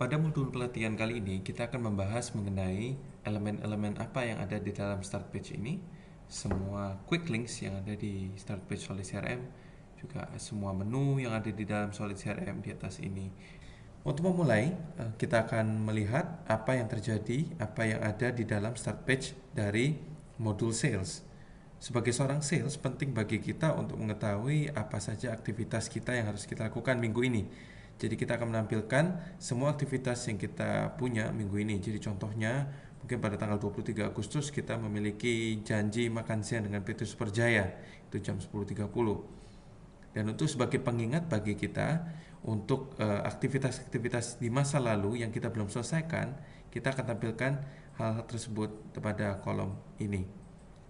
Pada modul pelatihan kali ini, kita akan membahas mengenai elemen-elemen apa yang ada di dalam start page ini, semua quick links yang ada di start page Solid CRM, juga semua menu yang ada di dalam Solid CRM di atas ini. Untuk memulai, kita akan melihat apa yang terjadi, apa yang ada di dalam start page dari modul sales. Sebagai seorang sales, penting bagi kita untuk mengetahui apa saja aktivitas kita yang harus kita lakukan minggu ini. Jadi kita akan menampilkan semua aktivitas yang kita punya minggu ini. Jadi contohnya, mungkin pada tanggal 23 Agustus kita memiliki janji makan siang dengan PT Superjaya, itu jam 10.30. Dan itu sebagai pengingat bagi kita untuk aktivitas-aktivitas di masa lalu yang kita belum selesaikan, kita akan tampilkan hal-hal tersebut pada kolom ini.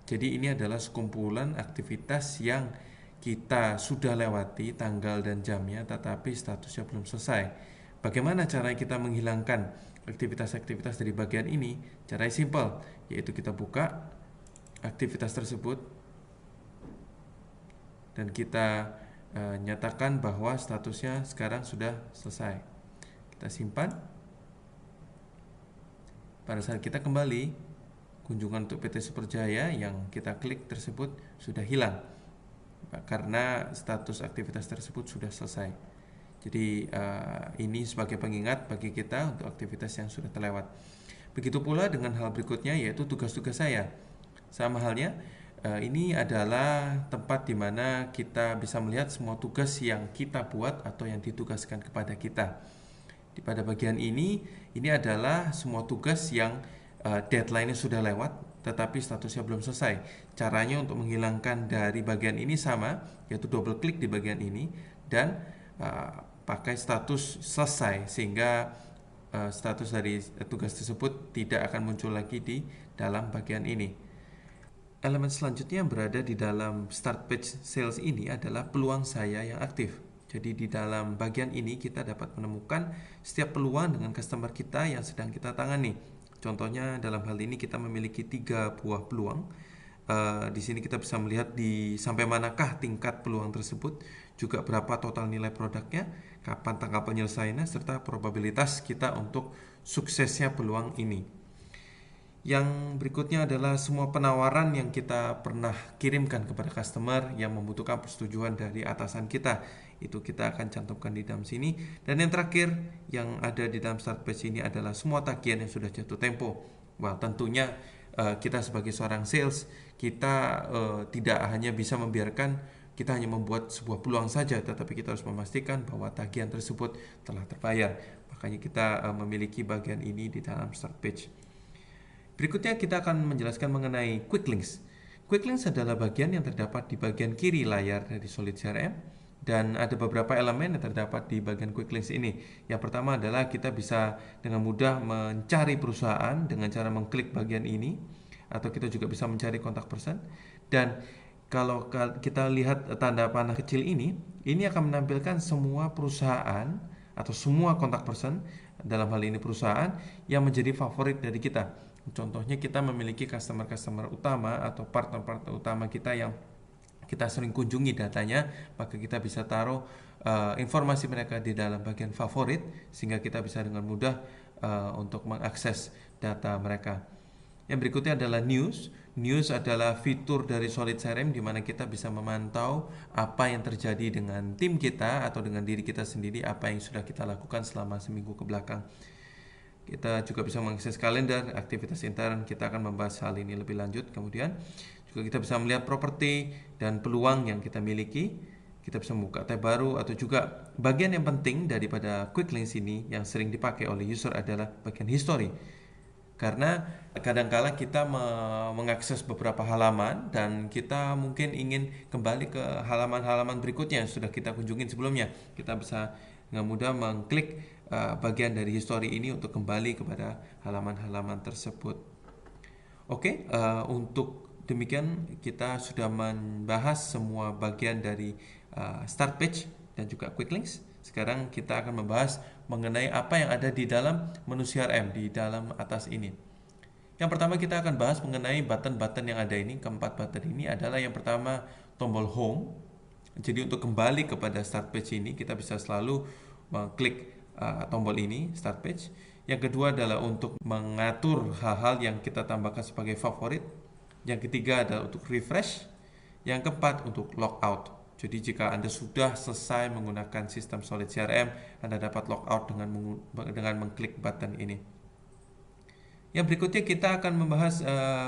Jadi ini adalah sekumpulan aktivitas yang kita sudah lewati tanggal dan jamnya tetapi statusnya belum selesai. Bagaimana cara kita menghilangkan aktivitas-aktivitas dari bagian ini? Caranya simple, yaitu kita buka aktivitas tersebut dan kita nyatakan bahwa statusnya sekarang sudah selesai. Kita simpan. Pada saat kita kembali, kunjungan untuk PT Superjaya yang kita klik tersebut sudah hilang karena status aktivitas tersebut sudah selesai. Jadi ini sebagai pengingat bagi kita untuk aktivitas yang sudah terlewat. Begitu pula dengan hal berikutnya, yaitu tugas-tugas saya. Sama halnya, ini adalah tempat di mana kita bisa melihat semua tugas yang kita buat atau yang ditugaskan kepada kita. Pada bagian ini adalah semua tugas yang deadline-nya sudah lewat tetapi statusnya belum selesai. Caranya untuk menghilangkan dari bagian ini sama, yaitu double klik di bagian ini dan pakai status selesai sehingga status dari tugas tersebut tidak akan muncul lagi di dalam bagian ini. Elemen selanjutnya yang berada di dalam start page sales ini adalah peluang saya yang aktif. Jadi di dalam bagian ini kita dapat menemukan setiap peluang dengan customer kita yang sedang kita tangani. Contohnya dalam hal ini kita memiliki 3 buah peluang. Di sini kita bisa melihat di sampai manakah tingkat peluang tersebut, juga berapa total nilai produknya, kapan tanggal penyelesaiannya, serta probabilitas kita untuk suksesnya peluang ini. Yang berikutnya adalah semua penawaran yang kita pernah kirimkan kepada customer yang membutuhkan persetujuan dari atasan kita. Itu kita akan cantumkan di dalam sini. Dan yang terakhir yang ada di dalam start page ini adalah semua tagihan yang sudah jatuh tempo. Wah, tentunya kita sebagai seorang sales, kita tidak hanya bisa membiarkan kita hanya membuat sebuah peluang saja, tetapi kita harus memastikan bahwa tagihan tersebut telah terbayar. Makanya kita memiliki bagian ini di dalam start page. Berikutnya kita akan menjelaskan mengenai quick links. Quick links adalah bagian yang terdapat di bagian kiri layar dari Solid CRM dan ada beberapa elemen yang terdapat di bagian quick links ini. Yang pertama adalah kita bisa dengan mudah mencari perusahaan dengan cara mengklik bagian ini, atau kita juga bisa mencari kontak person. Dan kalau kita lihat tanda panah kecil ini akan menampilkan semua perusahaan atau semua kontak person, dalam hal ini perusahaan yang menjadi favorit dari kita. Contohnya kita memiliki customer-customer utama atau partner-partner utama kita yang kita sering kunjungi datanya, maka kita bisa taruh informasi mereka di dalam bagian favorit sehingga kita bisa dengan mudah untuk mengakses data mereka. Yang berikutnya adalah news. News adalah fitur dari Solid CRM di mana kita bisa memantau apa yang terjadi dengan tim kita atau dengan diri kita sendiri, apa yang sudah kita lakukan selama seminggu ke belakang. Kita juga bisa mengakses kalender, aktivitas intern. Kita akan membahas hal ini lebih lanjut. Kemudian juga kita bisa melihat properti dan peluang yang kita miliki. Kita bisa membuka tab baru, atau juga bagian yang penting daripada quick links ini yang sering dipakai oleh user adalah bagian history. Karena kadangkala kita mengakses beberapa halaman dan kita mungkin ingin kembali ke halaman-halaman berikutnya yang sudah kita kunjungin sebelumnya. Kita bisa dengan mudah mengklik bagian dari history ini untuk kembali kepada halaman-halaman tersebut. Oke, untuk demikian kita sudah membahas semua bagian dari start page dan juga quick links. Sekarang kita akan membahas mengenai apa yang ada di dalam menu CRM di dalam atas ini. Yang pertama kita akan bahas mengenai button-button yang ada ini. Keempat button ini adalah yang pertama tombol home. Jadi untuk kembali kepada start page ini kita bisa selalu mengklik tombol ini, start page. Yang kedua adalah untuk mengatur hal-hal yang kita tambahkan sebagai favorit. Yang ketiga adalah untuk refresh. Yang keempat untuk logout. Jadi jika Anda sudah selesai menggunakan sistem Solid CRM, Anda dapat logout dengan mengklik button ini. Yang berikutnya kita akan membahas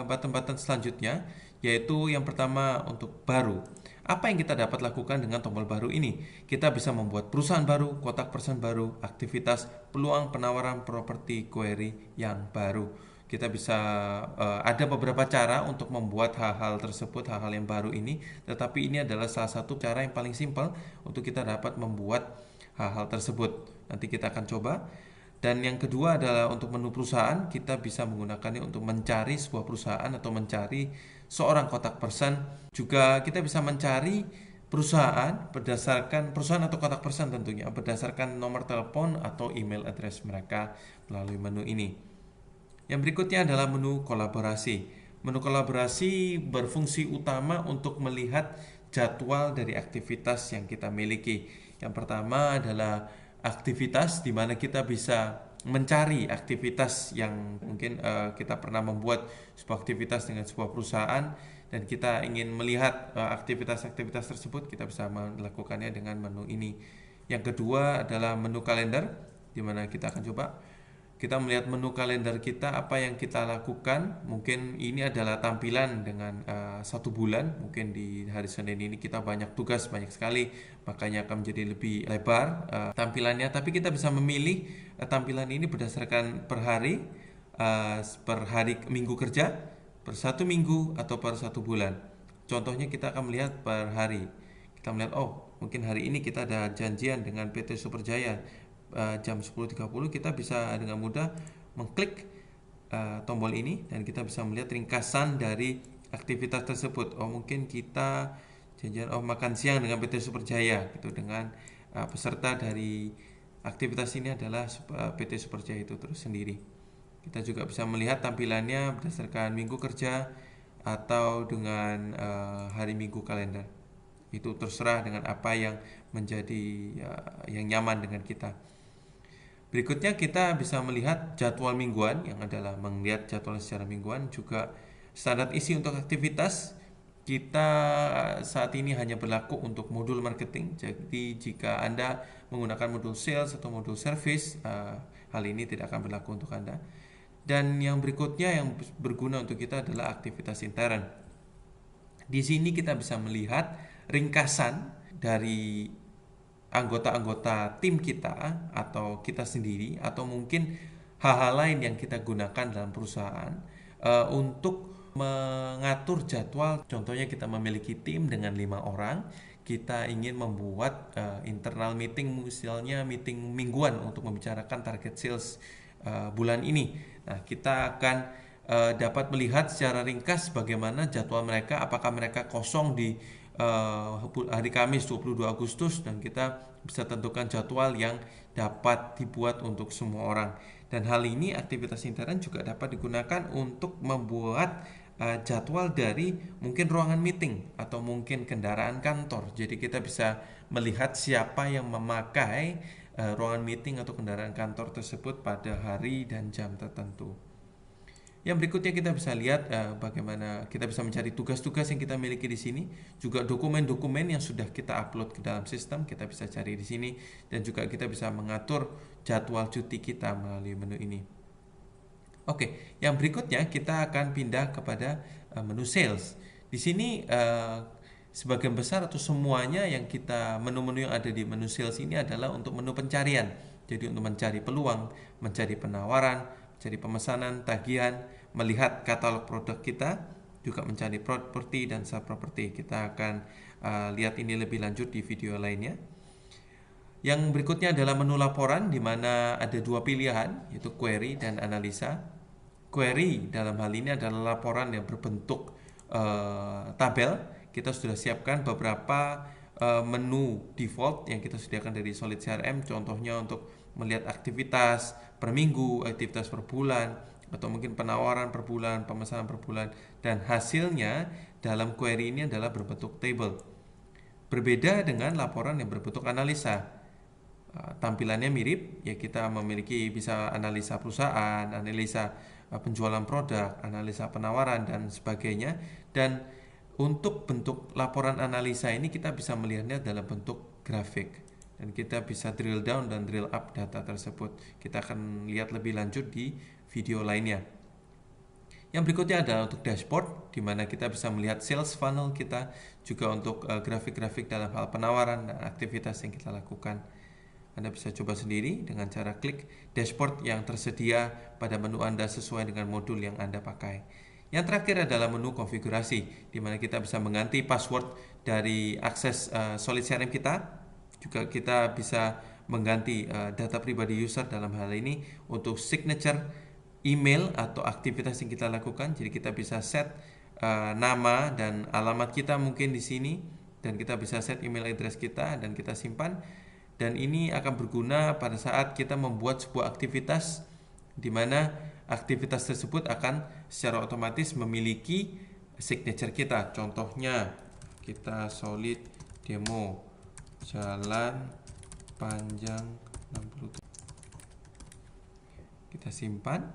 button-button selanjutnya, yaitu yang pertama untuk baru. Apa yang kita dapat lakukan dengan tombol baru ini? Kita bisa membuat perusahaan baru, kotak person baru, aktivitas, peluang penawaran properti query yang baru. Kita bisa ada beberapa cara untuk membuat hal-hal tersebut, hal-hal yang baru ini, tetapi ini adalah salah satu cara yang paling simpel untuk kita dapat membuat hal-hal tersebut. Nanti kita akan coba. Dan yang kedua adalah untuk menu perusahaan, kita bisa menggunakannya untuk mencari sebuah perusahaan atau mencari seorang kontak person. Juga kita bisa mencari perusahaan berdasarkan perusahaan atau kontak person tentunya berdasarkan nomor telepon atau email address mereka melalui menu ini. Yang berikutnya adalah menu kolaborasi. Menu kolaborasi berfungsi utama untuk melihat jadwal dari aktivitas yang kita miliki. Yang pertama adalah aktivitas di mana kita bisa mencari aktivitas yang mungkin kita pernah membuat sebuah aktivitas dengan sebuah perusahaan dan kita ingin melihat aktivitas-aktivitas tersebut, kita bisa melakukannya dengan menu ini. Yang kedua adalah menu kalender, di mana kita akan coba kita melihat menu kalender kita, apa yang kita lakukan. Mungkin ini adalah tampilan dengan satu bulan. Mungkin di hari Senin ini kita banyak tugas, banyak sekali, makanya akan menjadi lebih lebar tampilannya. Tapi kita bisa memilih tampilan ini berdasarkan per hari minggu kerja, per satu minggu, atau per satu bulan. Contohnya kita akan melihat per hari. Kita melihat, oh mungkin hari ini kita ada janjian dengan PT Superjaya jam 10.30, kita bisa dengan mudah mengklik tombol ini dan kita bisa melihat ringkasan dari aktivitas tersebut. Oh mungkin kita janjian makan siang dengan PT Superjaya gitu, dengan peserta dari aktivitas ini adalah PT Superjaya itu terus sendiri. Kita juga bisa melihat tampilannya berdasarkan minggu kerja atau dengan hari minggu kalender. Itu terserah dengan apa yang menjadi yang nyaman dengan kita. Berikutnya kita bisa melihat jadwal mingguan, yang adalah melihat jadwal secara mingguan. Juga standar isi untuk aktivitas kita saat ini hanya berlaku untuk modul marketing. Jadi jika Anda menggunakan modul sales atau modul service, hal ini tidak akan berlaku untuk Anda. Dan yang berikutnya yang berguna untuk kita adalah aktivitas intern. Di sini kita bisa melihat ringkasan dari anggota-anggota tim kita atau kita sendiri, atau mungkin hal-hal lain yang kita gunakan dalam perusahaan untuk mengatur jadwal. Contohnya kita memiliki tim dengan 5 orang, kita ingin membuat internal meeting, misalnya meeting mingguan untuk membicarakan target sales bulan ini. Nah, kita akan dapat melihat secara ringkas bagaimana jadwal mereka, apakah mereka kosong di hari Kamis 22 Agustus, dan kita bisa tentukan jadwal yang dapat dibuat untuk semua orang. Dan hal ini, aktivitas intern juga dapat digunakan untuk membuat jadwal dari mungkin ruangan meeting atau mungkin kendaraan kantor. Jadi kita bisa melihat siapa yang memakai ruangan meeting atau kendaraan kantor tersebut pada hari dan jam tertentu. Yang berikutnya kita bisa lihat bagaimana kita bisa mencari tugas-tugas yang kita miliki di sini, juga dokumen-dokumen yang sudah kita upload ke dalam sistem kita bisa cari di sini, dan juga kita bisa mengatur jadwal cuti kita melalui menu ini. Oke, yang berikutnya kita akan pindah kepada menu sales. Di sini sebagian besar atau semuanya yang menu-menu yang ada di menu sales ini adalah untuk menu pencarian. Jadi untuk mencari peluang, mencari penawaran, mencari pemesanan, tagihan, melihat katalog produk kita, juga mencari properti dan sub properti. Kita akan lihat ini lebih lanjut di video lainnya. Yang berikutnya adalah menu laporan, di mana ada dua pilihan, yaitu query dan analisa. Query dalam hal ini adalah laporan yang berbentuk tabel. Kita sudah siapkan beberapa menu default yang kita sediakan dari Solid CRM, contohnya untuk melihat aktivitas per minggu, aktivitas per bulan, atau mungkin penawaran per bulan, pemesanan per bulan, dan hasilnya dalam query ini adalah berbentuk table. Berbeda dengan laporan yang berbentuk analisa. tampilannya mirip, ya kita memiliki bisa analisa perusahaan, analisa penjualan produk, analisa penawaran dan sebagainya. Dan untuk bentuk laporan analisa ini kita bisa melihatnya dalam bentuk grafik dan kita bisa drill down dan drill up data tersebut. Kita akan lihat lebih lanjut di video lainnya. Yang berikutnya adalah untuk dashboard, di mana kita bisa melihat sales funnel kita, juga untuk grafik-grafik dalam hal penawaran dan aktivitas yang kita lakukan. Anda bisa coba sendiri dengan cara klik dashboard yang tersedia pada menu Anda sesuai dengan modul yang Anda pakai. Yang terakhir adalah menu konfigurasi, di mana kita bisa mengganti password dari akses Solid CRM kita. Juga kita bisa mengganti data pribadi user dalam hal ini untuk signature, email atau aktivitas yang kita lakukan. Jadi kita bisa set nama dan alamat kita mungkin di sini, dan kita bisa set email address kita dan kita simpan. Dan ini akan berguna pada saat kita membuat sebuah aktivitas di mana aktivitas tersebut akan secara otomatis memiliki signature kita. Contohnya kita solid demo jalan panjang 60. Kita simpan.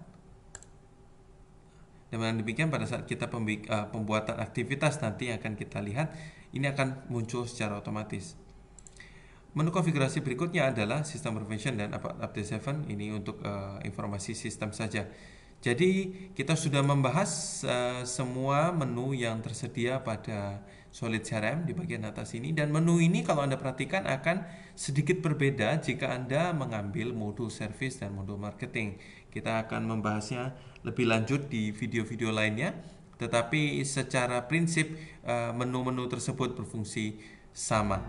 Dengan demikian pada saat kita pembuatan aktivitas nanti yang akan kita lihat, ini akan muncul secara otomatis. Menu konfigurasi berikutnya adalah System Prevention dan Update 7. Ini untuk informasi sistem saja. Jadi kita sudah membahas semua menu yang tersedia pada Solid CRM di bagian atas ini. Dan menu ini kalau Anda perhatikan akan sedikit berbeda jika Anda mengambil modul service dan modul marketing. Kita akan membahasnya lebih lanjut di video-video lainnya. Tetapi secara prinsip menu-menu tersebut berfungsi sama.